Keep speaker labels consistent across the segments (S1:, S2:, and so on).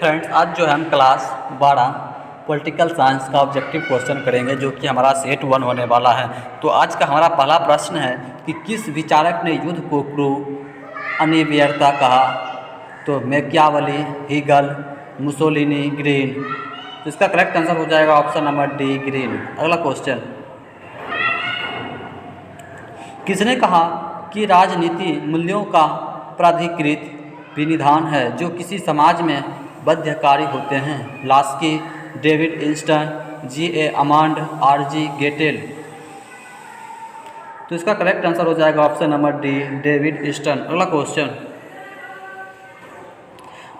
S1: Friends, आज जो है हम क्लास 12 पॉलिटिकल साइंस का ऑब्जेक्टिव क्वेश्चन करेंगे जो कि हमारा सेट 1 होने वाला है। तो आज का हमारा पहला प्रश्न है कि किस विचारक ने युद्ध को क्रूर अनिवार्यता कहा। तो मैकियावेली, हीगल, मुसोलिनी, ग्रीन। तो इसका करेक्ट आंसर हो जाएगा ऑप्शन नंबर डी, ग्रीन। अगला क्वेश्चन, किसने कहा कि राजनीति मूल्यों का प्राधिकृत विनिधान है जो किसी समाज में बाध्यकारी होते हैं। Laski, David Easton, G A. Almond, R G. Gettell. तो इसका करेक्ट आंसर हो जाएगा option number D, David Easton. अगला क्वेश्चन,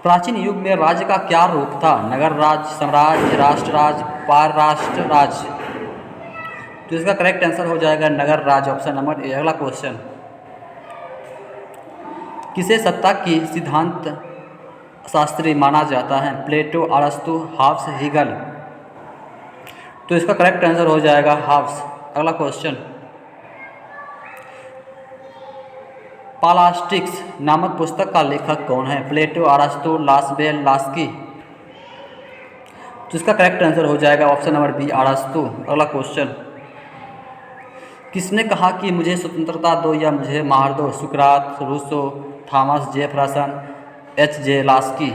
S1: प्राचीन युग में राज्य का क्या रूप था। नगर राज्य, साम्राज्य, राष्ट्र राज्य, पारराष्ट्र राज्य। तो इसका करेक्ट आंसर हो जाएगा नगर राज्य, ऑप्शन नंबर ए। अगला क्वेश्चन, किसे सत्ता की सिद्धांत शास्त्री माना जाता है। प्लेटो, अरस्तु, हाब्स, हीगल। तो इसका करेक्ट आंसर हो जाएगा हाब्स। अगला क्वेश्चन, पालास्टिक्स नामक पुस्तक का लेखक कौन है। प्लेटो, अरस्तु, लासबेल, लास्की। तो इसका करेक्ट आंसर हो जाएगा ऑप्शन नंबर बी, अरस्तु। अगला क्वेश्चन, किसने कहा कि मुझे स्वतंत्रता दो या मुझे मार दो। सुकरात, Rousseau, Thomas Jefferson, H J. Laski.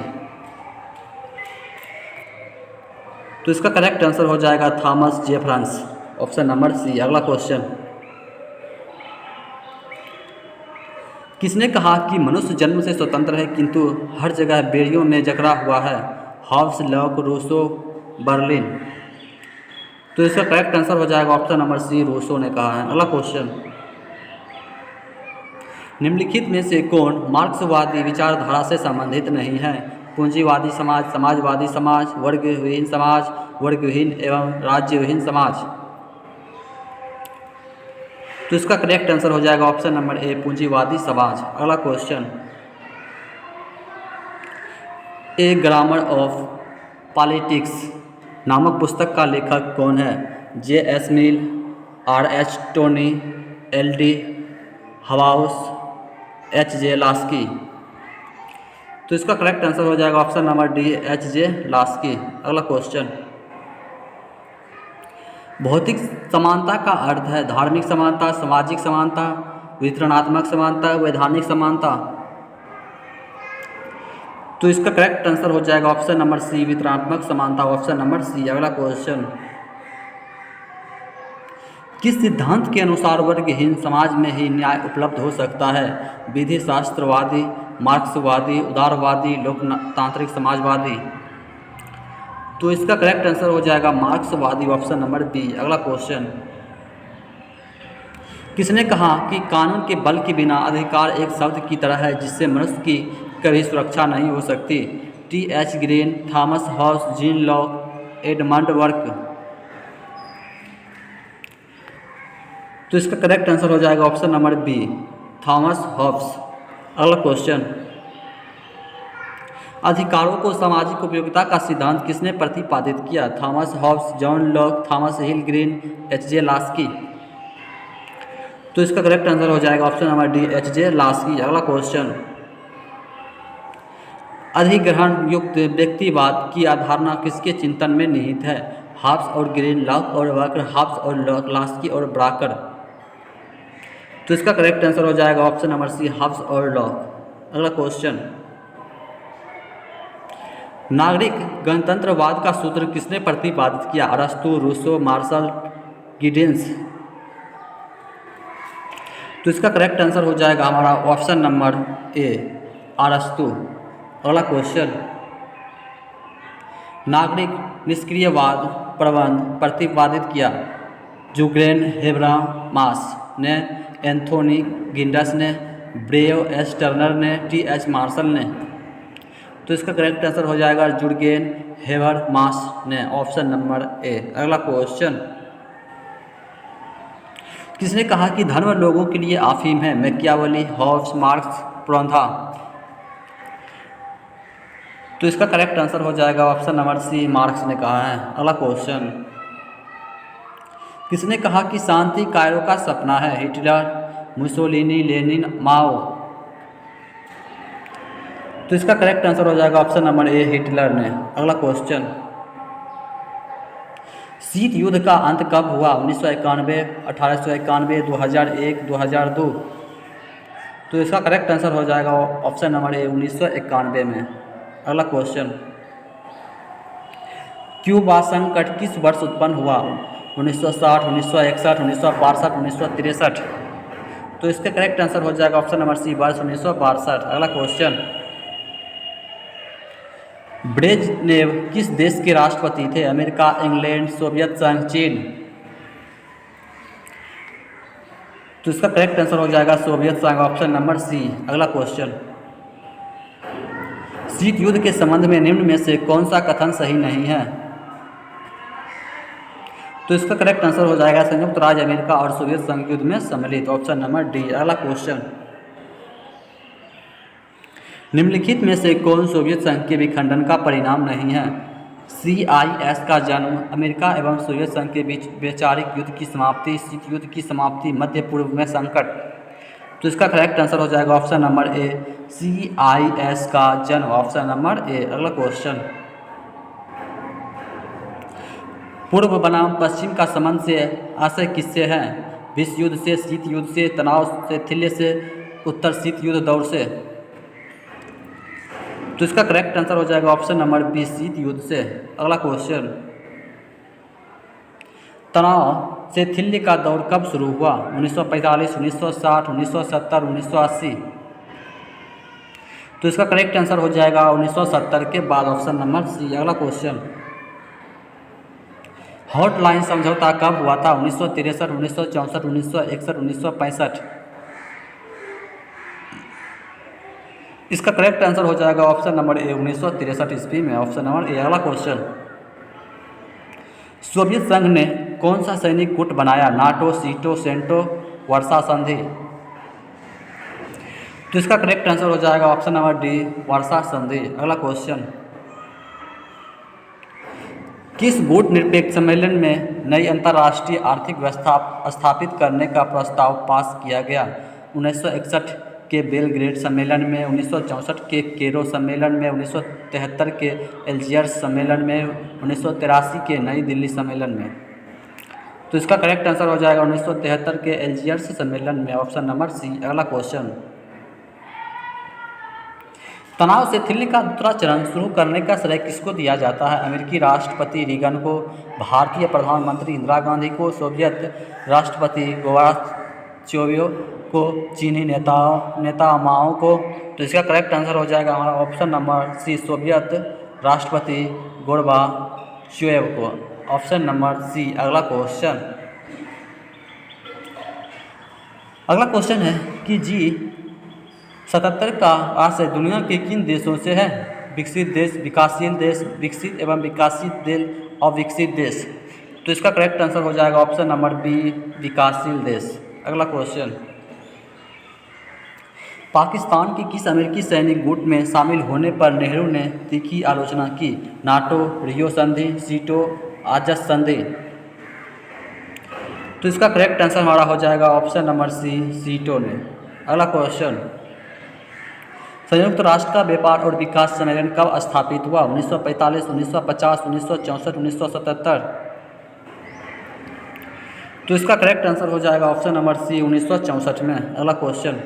S1: तो इसका करेक्ट आंसर हो जाएगा Thomas Jefferson, option number C. अगला क्वेश्चन, किसने कहा कि मनुष्य जन्म से स्वतंत्र है किंतु हर जगह बेड़ियों में जकड़ा हुआ है। Hobbes, Locke, Rousseau, Berlin. तो इसका करेक्ट आंसर हो जाएगा ऑप्शन नंबर सी, रूसो ने कहा है। अगला क्वेश्चन, निम्नलिखित में से कौन मार्क्सवादी विचारधारा से संबंधित नहीं है। पूंजीवादी समाज, समाजवादी समाज, वर्गविहीन समाज, वर्गविहीन एवं राज्यविहीन समाज। तो इसका करेक्ट आंसर हो जाएगा ऑप्शन नंबर ए, पूंजीवादी समाज। अगला question, a grammar of politics नामक पुस्तक का लेखक कौन है। J S. Mill, R H. Tawney, L D. Hobhouse, H J. Laski. तो इसका करेक्ट आंसर हो जाएगा option number D, H J. Laski. अगला क्वेश्चन, भौतिक समानता का अर्थ है धार्मिक समानता, सामाजिक समानता, वितरणात्मक समानता, वैधानिक समानता। तो इसका करेक्ट आंसर हो जाएगा ऑप्शन नंबर सी, वितरणात्मक समानता, ऑप्शन नंबर सी। अगला क्वेश्चन, किस सिद्धांत के अनुसार वर्गहीन समाज में ही न्याय उपलब्ध हो सकता है। विधि शास्त्रवादी, मार्क्सवादी, उदारवादी, लोकतांत्रिक समाजवादी। तो इसका करेक्ट आंसर हो जाएगा मार्क्सवादी, ऑप्शन नंबर बी। अगला क्वेश्चन, किसने कहा कि कानून के बल के बिना अधिकार एक शब्द की तरह है जिससे मनुष्य की कभी सुरक्षा नहीं हो सकती। T H. Green, Thomas Hobbes, Jean Locke, Edmund Burke. तो इसका करेक्ट आंसर हो जाएगा option number B, Thomas Hobbes. अगला क्वेश्चन, अधिकारों को सामाजिक उपयोगिता का सिद्धांत किसने प्रतिपादित किया। Thomas Hobbes, John Locke, Thomas Hill Green, H J. Laski. तो इसका करेक्ट आंसर हो जाएगा option number D, H J. Laski. अगला क्वेश्चन, अधिग्रहण युक्त व्यक्तिवाद की अवधारणा किसके चिंतन में निहित है। हॉब्स और ग्रीन, लॉक और वर्कर, हॉब्स और लॉक, लास्की और ब्राकर। तो इसका करेक्ट आंसर हो जाएगा ऑप्शन नंबर सी, हॉब्स और लॉक। अगला क्वेश्चन, नागरिक गणतंत्रवाद का सूत्र किसने प्रतिपादित किया। अरस्तु, रूसो, मार्शल, गिडिंस। तो इसका करेक्ट आंसर हो जाएगा हमारा ऑप्शन नंबर ए, अरस्तु। अगला क्वेश्चन, नागरिक निष्क्रियवाद प्रबंध प्रतिपादित किया। जुगेन हेबरामास ने, एंथोनी गिंडस ने, ब्रेव एस टर्नर ने, टी.एच. मार्शल ने। तो इसका करेक्ट आंसर हो जाएगा जुगेन हेबरामास ने, ऑप्शन नंबर ए। अगला क्वेश्चन, किसने कहा कि धर्म लोगों के लिए अफीम है। Machiavelli, Hobbes, Marx, Proudhon. तो इसका करेक्ट आंसर हो जाएगा ऑप्शन नंबर सी, मार्क्स ने कहा है। अगला क्वेश्चन, किसने कहा कि शांति कायरो का सपना है। हिटलर, मुसोलिनी, लेनिन, माओ। तो इसका करेक्ट आंसर हो जाएगा ऑप्शन नंबर ए, हिटलर ने। अगला क्वेश्चन, शीत युद्ध का अंत कब हुआ? 1991, 1891, 2001, 2002। तो इसका करेक्ट आंसर हो जाएगा ऑप्शन नंबर ए, 1991 में। अगला क्वेश्चन, क्यूबा संकट किस वर्ष उत्पन्न हुआ? 1960, 1961, 1962, 1963। तो इसका करेक्ट आंसर हो जाएगा ऑप्शन नंबर सी, वर्ष 1962। अगला क्वेश्चन, ब्रेजनेव किस देश के राष्ट्रपति थे? अमेरिका, इंग्लैंड, सोवियत संघ, चीन। तो इसका करेक्ट आंसर हो जाएगा सोवियत संघ, ऑप्शन नंबर सी। अगला क्वेश्चन, शीत युद्ध के संबंध में निम्न में से कौन सा कथन सही नहीं है? तो इसका करेक्ट आंसर हो जाएगा संयुक्त राज्य अमेरिका और सोवियत संघ युद्ध में सम्मिलित, ऑप्शन नंबर डी। अगला क्वेश्चन, निम्नलिखित में से कौन सोवियत संघ के विखंडन का परिणाम नहीं है? CIS का जन्म, अमेरिका एवं सोवियत संघ के बीच वैचारिक युद्ध की समाप्ति, शीत युद्ध की समाप्ति, मध्य पूर्व में संकट। तो इसका करेक्ट आंसर हो जाएगा ऑप्शन नंबर ए, CIS का जन्म, ऑप्शन नंबर ए। अगला क्वेश्चन, पूर्व बनाम पश्चिम का संबंध से आशय किससे है? विश्व युद्ध से, शीत युद्ध से, तनाव से, थिल्य से, उत्तर शीत युद्ध दौर से। तो इसका करेक्ट आंसर हो जाएगा ऑप्शन नंबर बी, शीत युद्ध से। अगला क्वेश्चन, तनाव से थिल्य का दौर कब शुरू हुआ? 1945, 1960, 1970, 1980। तो इसका करेक्ट आंसर हो जाएगा 1970 के बाद, ऑप्शन नंबर सी। अगला क्वेश्चन, हॉटलाइन समझौता कब हुआ था? 1963, 1964, 1961, 1965। इसका करेक्ट आंसर हो जाएगा ऑप्शन नंबर ए, 1963 ईस्वी में, ऑप्शन नंबर ए। अगला क्वेश्चन, सोवियत संघ ने कौन सा सैनिक गुट बनाया? नाटो, सीटो, सेंटो, वर्सा संधि। तो इसका करेक्ट आंसर हो जाएगा ऑप्शन नंबर डी, वर्सा संधि। अगला क्वेश्चन, किस गुट निरपेक्ष सम्मेलन में नई अंतर्राष्ट्रीय आर्थिक व्यवस्था स्थापित करने का प्रस्ताव पास किया गया? 1961 के बेलग्रेड सम्मेलन में, 1964 के केरो सम्मेलन में, 1973 के एल्जियर्स सम्मेलन में, 1983 के नई दिल्ली सम्मेलन में। तो इसका करेक्ट आंसर हो जाएगा 1973 के एल्जियर्स सम्मेलन में, ऑप्शन नंबर सी। अगला क्वेश्चन, तनाव से थिल्य का दूसरा चरण शुरू करने का श्रेय किसको दिया जाता है? अमेरिकी राष्ट्रपति रीगन को, भारतीय प्रधानमंत्री इंदिरा गांधी को, सोवियत राष्ट्रपति गोर्बाचोव को, चीनी नेता माओ को। तो इसका करेक्ट आंसर हो जाएगा हमारा ऑप्शन नंबर सी, सोवियत राष्ट्रपति गोर्बाचोव को, ऑप्शन नंबर सी। अगला क्वेश्चन, अगला क्वेश्चन है कि G77 का आशय दुनिया के किन देशों से है? विकसित देश, विकासशील देश, विकसित एवं विकासशील देश, अविकसित देश। तो इसका करेक्ट आंसर हो जाएगा ऑप्शन नंबर बी, विकासशील देश। अगला क्वेश्चन, पाकिस्तान की किस अमेरिकी सैनिक गुट में शामिल होने पर नेहरू ने तीखी आलोचना की? नाटो, रियो संधि, सीटो, आजस संधि। तो इसका करेक्ट आंसर हमारा हो जाएगा ऑप्शन नंबर सी, सीटो ने। अगला क्वेश्चन, संयुक्त राष्ट्र का व्यापार और विकास सम्मेलन कब स्थापित हुआ? 1945, 1950, 1964, 1977। तो इसका करेक्ट आंसर हो जाएगा ऑप्शन नंबर सी, 1964 में। अगला क्वेश्चन,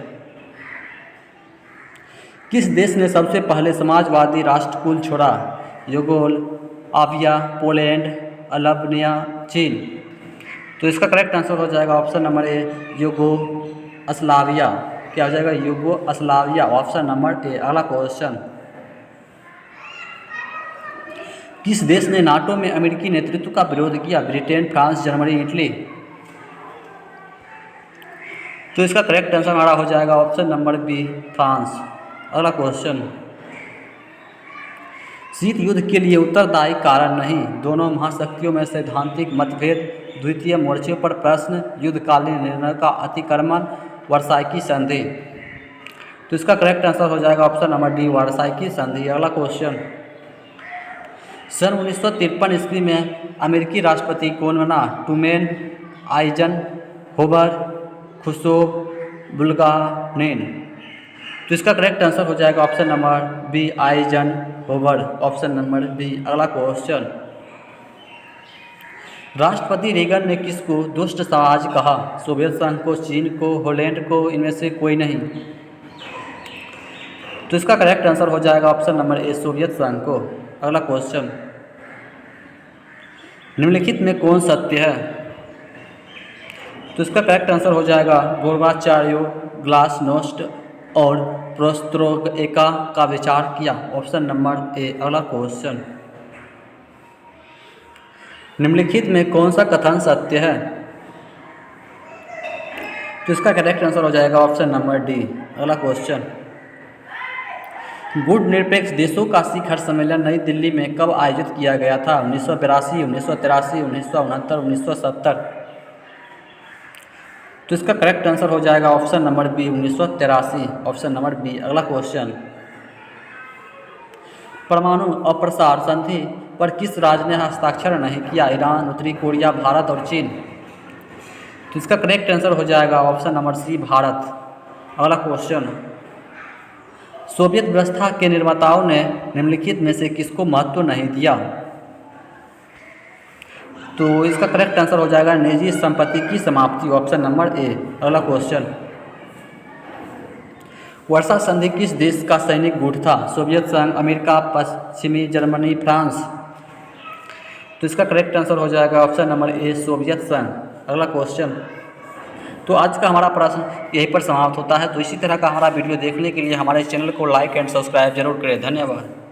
S1: किस देश ने सबसे पहले समाजवादी राष्ट्रकुल छोड़ा? यूगोस्लाविया, पोलैंड, अल्बानिया, चीन। तो इसका करेक्ट आंसर हो जाएगा ऑप्शन नंबर ए, यूगोस्लाविया। क्या हो जाएगा? Yugoslavia, option number A. अगला क्वेश्चन, किस देश ने नाटो में अमेरिकी नेतृत्व का विरोध किया? Britain, France, Germany, Italy. तो इसका करेक्ट आंसर हमारा हो जाएगा ऑप्शन नंबर बी, फ्रांस। अगला क्वेश्चन, शीत युद्ध के लिए उत्तरदायी कारण नहीं, दोनों महाशक्तियों में सैद्धांतिक मतभेद, द्वितीय मोर्चे पर प्रश्न, युद्धकालीन निर्णय का अतिक्रमण, वर्साई की संधि। तो इसका करेक्ट आंसर हो जाएगा ऑप्शन नंबर डी, वर्साई की संधि। अगला क्वेश्चन, सन 1953 ईस्वी में अमेरिकी राष्ट्रपति कौन बना? ट्रूमैन, आइजनहोवर, खुश्रोव, बुल्गारिन। तो इसका करेक्ट आंसर हो जाएगा option number B, Eisenhower. Option number B. अगला क्वेश्चन, राष्ट्रपति रीगन ने किसको दुष्ट समाज कहा? सोवियत संघ को, चीन को, हॉलैंड को, इनमें से कोई नहीं। तो इसका करेक्ट आंसर हो जाएगा ऑप्शन नंबर ए, सोवियत संघ को। अगला क्वेश्चन, निम्नलिखित में कौन सत्य है? तो इसका करेक्ट आंसर हो जाएगा गोर्बाचार्यो, ग्लासनोस्ट और पेरेस्ट्रोइका का विचार किया। Option number A. अगला क्वेश्चन, निम्नलिखित में कौन सा कथन सत्य है? तो इसका करेक्ट आंसर हो जाएगा ऑप्शन नंबर डी। अगला क्वेश्चन, गुट निरपेक्ष देशों का शिखर सम्मेलन नई दिल्ली में कब आयोजित किया गया था? 1982, 1983, 1969, 1970। तो इसका करेक्ट आंसर हो जाएगा option number B, 1983। Option number B. अगला क्वेश्चन, परमाणु अप्रसार संधि पर किस राज्य ने हस्ताक्षर नहीं किया? ईरान, उत्तरी कोरिया, भारत और चीन। तो इसका करेक्ट आंसर हो जाएगा ऑप्शन नंबर सी, भारत। अगला क्वेश्चन, सोवियत व्यवस्था के निर्माताओं ने निम्नलिखित में से किसको महत्व नहीं दिया? तो इसका करेक्ट आंसर हो जाएगा निजी संपत्ति की समाप्ति। Option number A. अगला क्वेश्चन, वर्षा संधि किस देश का सैनिक गुट था? सोवियत संघ, अमेरिका, पश्चिमी जर्मनी, फ्रांस। तो इसका करेक्ट आंसर हो जाएगा ऑप्शन नंबर ए, सोवियत संघ। अगला क्वेश्चन, तो आज का हमारा प्रश्न यहीं पर समाप्त होता है। तो इसी तरह का हमारा वीडियो देखने के लिए हमारे चैनल को लाइक एंड सब्सक्राइब जरूर करें। धन्यवाद।